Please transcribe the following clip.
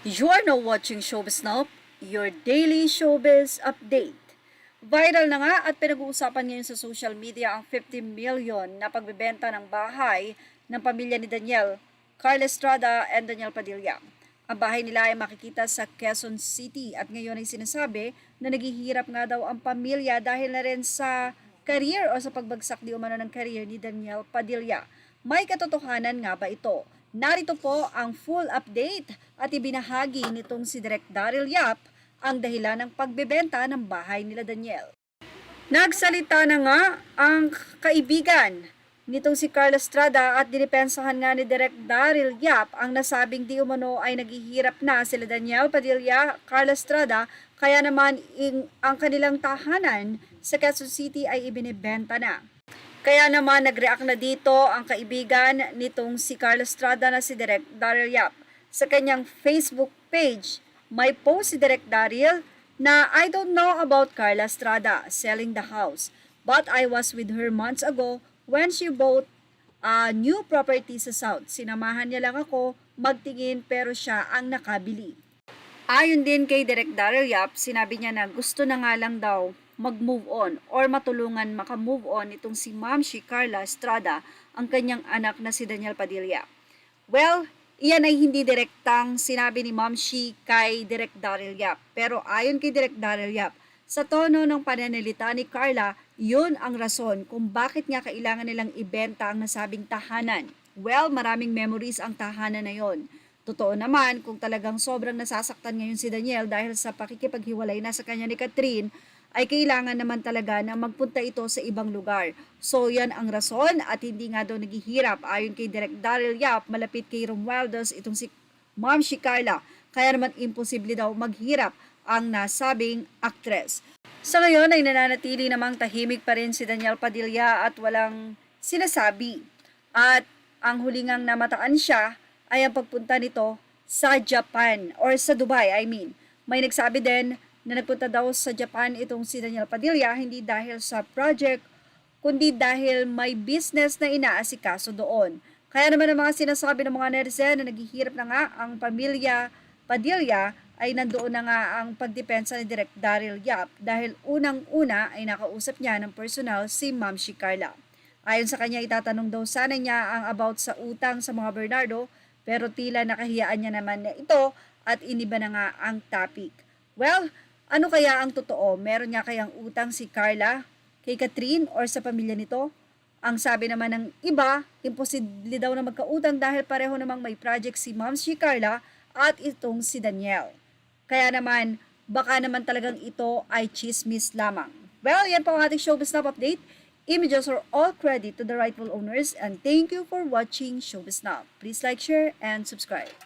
You are now watching Showbiz Now, your daily showbiz update. Viral na nga at pinag-uusapan ngayon sa social media ang 50 million na pagbebenta ng bahay ng pamilya ni Daniel, Carla Estrada and Daniel Padilla. Ang bahay nila ay makikita sa Quezon City at ngayon ay sinasabi na naghihirap nga daw ang pamilya dahil na rin sa career o sa pagbagsak di umano ng career ni Daniel Padilla. May katotohanan nga ba ito? Narito po ang full update at ibinahagi nitong si Direk Daryl Yap ang dahilan ng pagbebenta ng bahay nila Daniel. Nagsalita na nga ang kaibigan nitong si Carla Estrada at dinipensahan nga ni Direk Daryl Yap ang nasabing di umano ay naghihirap na sila Daniel Padilla, Carla Estrada, kaya naman ang kanilang tahanan sa Quezon City ay ibinebenta na. Kaya naman nag-react na dito ang kaibigan nitong si Carla Estrada na si Direk Daryl Yap. Sa kanyang Facebook page, may post si Direk Daryl na I don't know about Carla Estrada selling the house, but I was with her months ago when she bought a new property sa South. Sinamahan niya lang ako magtingin pero siya ang nakabili. Ayon din kay Direk Daryl Yap, sinabi niya na gusto na nga lang daw mag-move on or matulungan maka-move on itong si Ma'am Carla Estrada, ang kanyang anak na si Daniel Padilla. Well, iyan ay hindi direktang sinabi ni Ma'am kay Direk Daryl Yap. Pero ayon kay Direk Daryl Yap, sa tono ng pananalita ni Carla, yun ang rason kung bakit nga kailangan nilang ibenta ang nasabing tahanan. Well, maraming memories ang tahanan na yon. Totoo naman kung talagang sobrang nasasaktan ngayon si Daniel dahil sa pakikipaghiwalay na sa kanya ni Catherine, ay kailangan naman talaga na magpunta ito sa ibang lugar. So yan ang rason at hindi nga daw naghihirap. Ayon kay Direk Daryl Yap, malapit kay Romualdez itong si Ma'am Carla. Kaya naman imposible daw maghirap ang nasabing aktres. Sa ngayon ay nananatili namang tahimik pa rin si Daniel Padilla at walang sinasabi. At ang hulingang namataan siya ay ang pagpunta nito sa Japan or sa Dubai, May nagsabi din na nagpunta daw sa Japan itong si Daniel Padilla hindi dahil sa project, kundi dahil may business na inaasikaso doon. Kaya naman ang mga sinasabi ng mga netizen na naghihirap na nga ang pamilya Padilla ay nandoon na nga ang pagdepensa ni Direk Daryl Yap dahil unang-una ay nakausap niya ng personal si Ma'am Carla. Ayon sa kanya, itatanong daw sana niya ang about sa utang sa mga Bernardo pero tila nakahiyaan niya naman na ito at iniba na nga ang topic. Well, ano kaya ang totoo? Meron nga kayang utang si Carla kay Catherine or sa pamilya nito? Ang sabi naman ng iba, imposible daw na magkautang dahil pareho namang may project si Ma'am Carla at itong si Daniel. Kaya naman, baka naman talagang ito ay chismis lamang. Well, yan po ang ating Showbiz Now update. Images are all credit to the rightful owners and thank you for watching Showbiz Now. Please like, share, and subscribe.